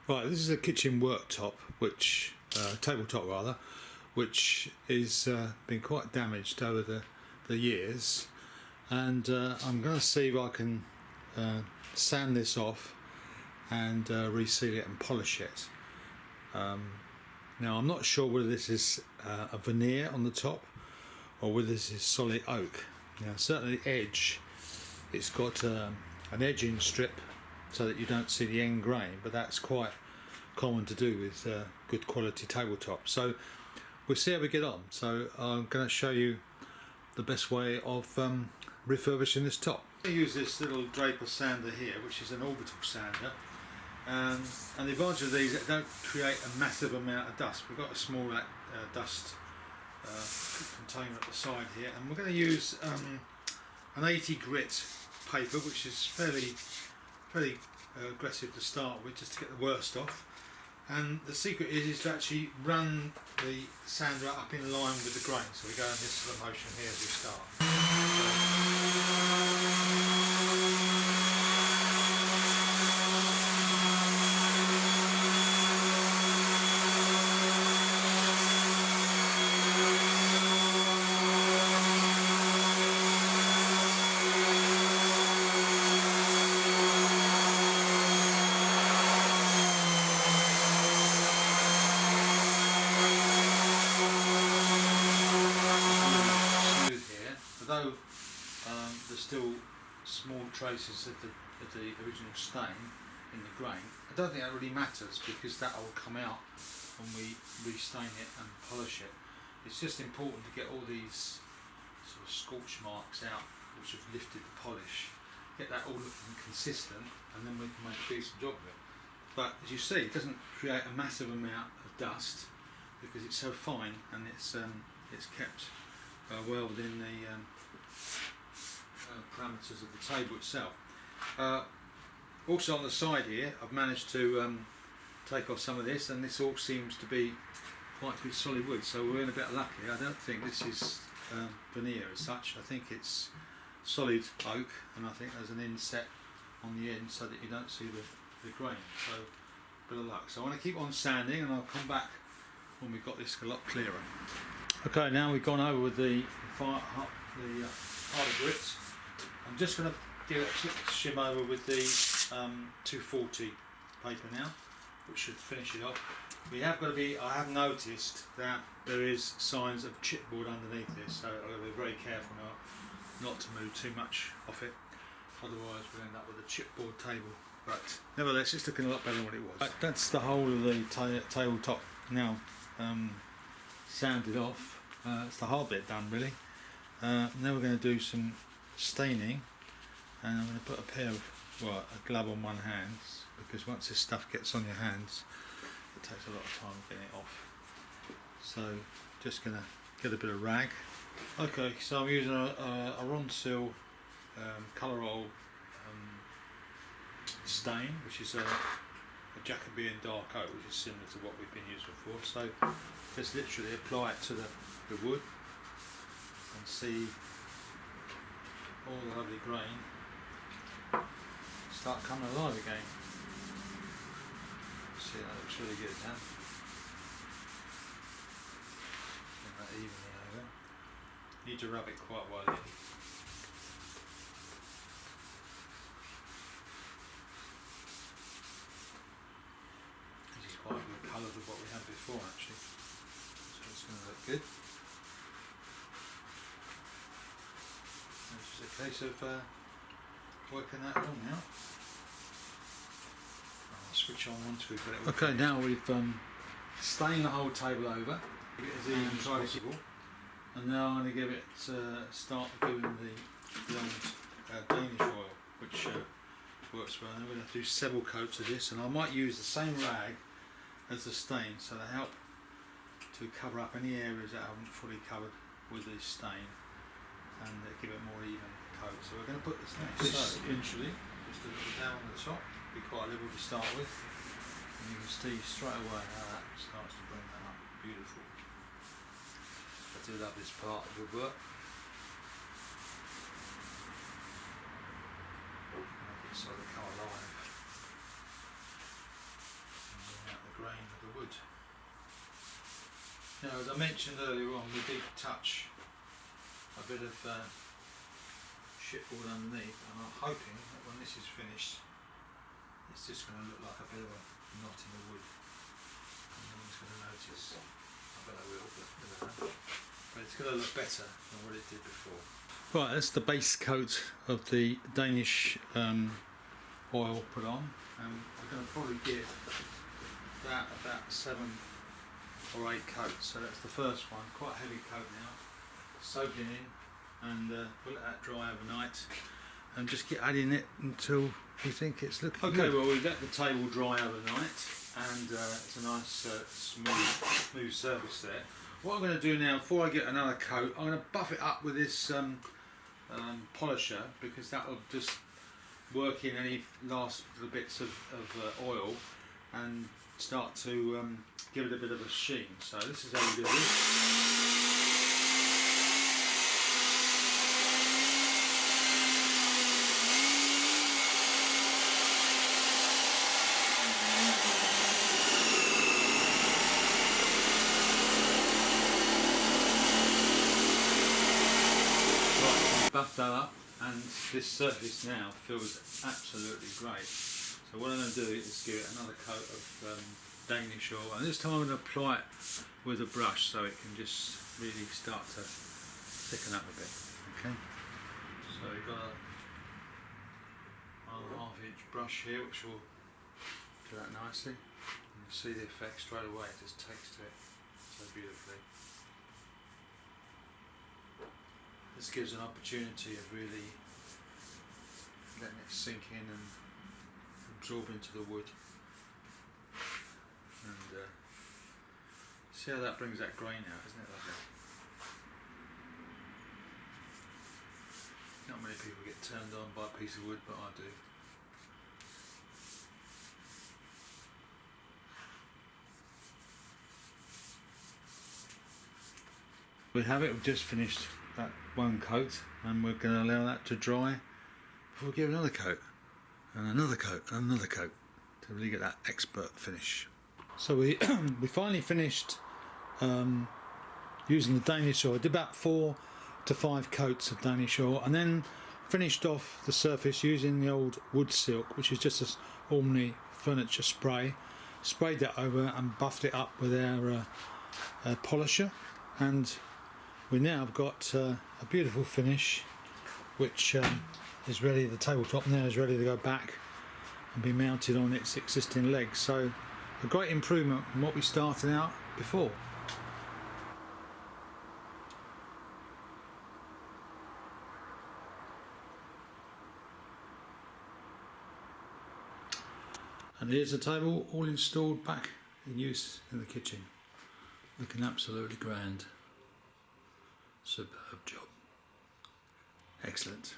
Right, this is a kitchen worktop, which tabletop rather, which is been quite damaged over the years, and I'm going to see if I can sand this off and reseal it and polish it. Now I'm not sure whether this is a veneer on the top or whether this is solid oak. Now certainly the edge, it's got an edging strip so that you don't see the end grain, but that's quite common to do with good quality tabletop. So we'll see how we get on. So I'm going to show you the best way of refurbishing this top. I use this little Draper sander here, which is an orbital sander, and the advantage of these, they don't create a massive amount of dust. We've got a small dust container at the side here, and we're going to use an 80 grit paper, which is fairly aggressive to start with, just to get the worst off. And the secret is to actually run the sander up in line with the grain. So we go in this sort of motion here as we start. Although there's still small traces of the original stain in the grain, I don't think that really matters, because that will come out when we restain it and polish it. It's just important to get all these sort of scorch marks out which have lifted the polish, get that all looking consistent, and then we can make a decent job of it. But as you see, it doesn't create a massive amount of dust because it's so fine, and it's kept well within the parameters of the table itself. Also on the side here, I've managed to take off some of this, and this all seems to be quite good solid wood, so we're in a bit of luck here. I don't think this is veneer as such. I think it's solid oak, and I think there's an inset on the end so that you don't see the grain, so a bit of luck. So I want to keep on sanding, and I'll come back when we've got this a lot clearer. Okay, now we've gone over with the harder grits. I'm just going to give it a quick shim over with the 240 paper now, which should finish it off. I have noticed that there is signs of chipboard underneath this, so I've got to be very careful not to move too much off it, otherwise we'll end up with a chipboard table. But nevertheless, it's looking a lot better than what it was. That's the whole of the tabletop now sanded off. It's the hard bit done really. Now we're going to do some staining, and I'm going to put a glove on one hand, because once this stuff gets on your hands it takes a lot of time getting it off. So just going to get a bit of rag. Okay, so I'm using a Ronsil colour oil stain, which is a Jacobean dark oak, which is similar to what we've been using before. So just literally apply it to the wood and see all the lovely grain start coming alive again. See, that looks really good now. Bring that evenly over. Need to rub it quite well in. This is quite a good colour of what we had before actually, so it's going to look good. It's just a case of working that on now. I'll switch on once we've got it. Okay, now we've stained the whole table over, give it as even as possible, and now I'm going to give it start doing the old Danish oil, which works well. And we're going to do several coats of this, and I might use the same rag as the stain, so they help to cover up any areas that I haven't fully covered with this stain, and give it a more even coat. So we're going to put this next initially, just a little down on the top, be quite level to start with, and you can see straight away how that starts to bring that up. Beautiful. I do love this part of the work. Make it sort of come alive. Now, as I mentioned earlier on, we did touch a bit of chipboard underneath, and I'm hoping that when this is finished, it's just going to look like a bit of a knot in the wood. And no one's going to notice. I bet I will, but I don't know. But it's going to look better than what it did before. Right, that's the base coat of the Danish oil put on, and we're going to probably give that about 7 or 8 coats. So that's the first one, quite a heavy coat now, soaking in, and we'll let that dry overnight and just get adding it until we think it's looking good. Well, we've let the table dry overnight, and it's a nice smooth surface there. What I'm going to do now, before I get another coat, I'm going to buff it up with this polisher, because that will just work in any last little bits of oil and start to give it a bit of a sheen. So this is how we do this. Buff that up, and this surface now feels absolutely great. So what I'm going to do is give it another coat of Danish oil, and this time I'm going to apply it with a brush so it can just really start to thicken up a bit. Okay, so we've got a 1.5 inch brush here which will do that nicely. You'll see the effect straight away, it just takes to it so beautifully. This gives an opportunity of really letting it sink in and absorb into the wood. And see how that brings that grain out, isn't it lovely? Not many people get turned on by a piece of wood, but I do. We have it, we've just finished that one coat, and we're going to allow that to dry before we give another coat and another coat and another coat to really get that expert finish. So we finally finished using the Danish oil. I did about 4 to 5 coats of Danish oil, and then finished off the surface using the old wood silk, which is just an ordinary furniture spray. Sprayed that over and buffed it up with our polisher, and we now have got a beautiful finish, which is ready. The tabletop now is ready to go back and be mounted on its existing legs. So a great improvement from what we started out before. And here's the table all installed back in use in the kitchen. Looking absolutely grand. Superb job. Excellent.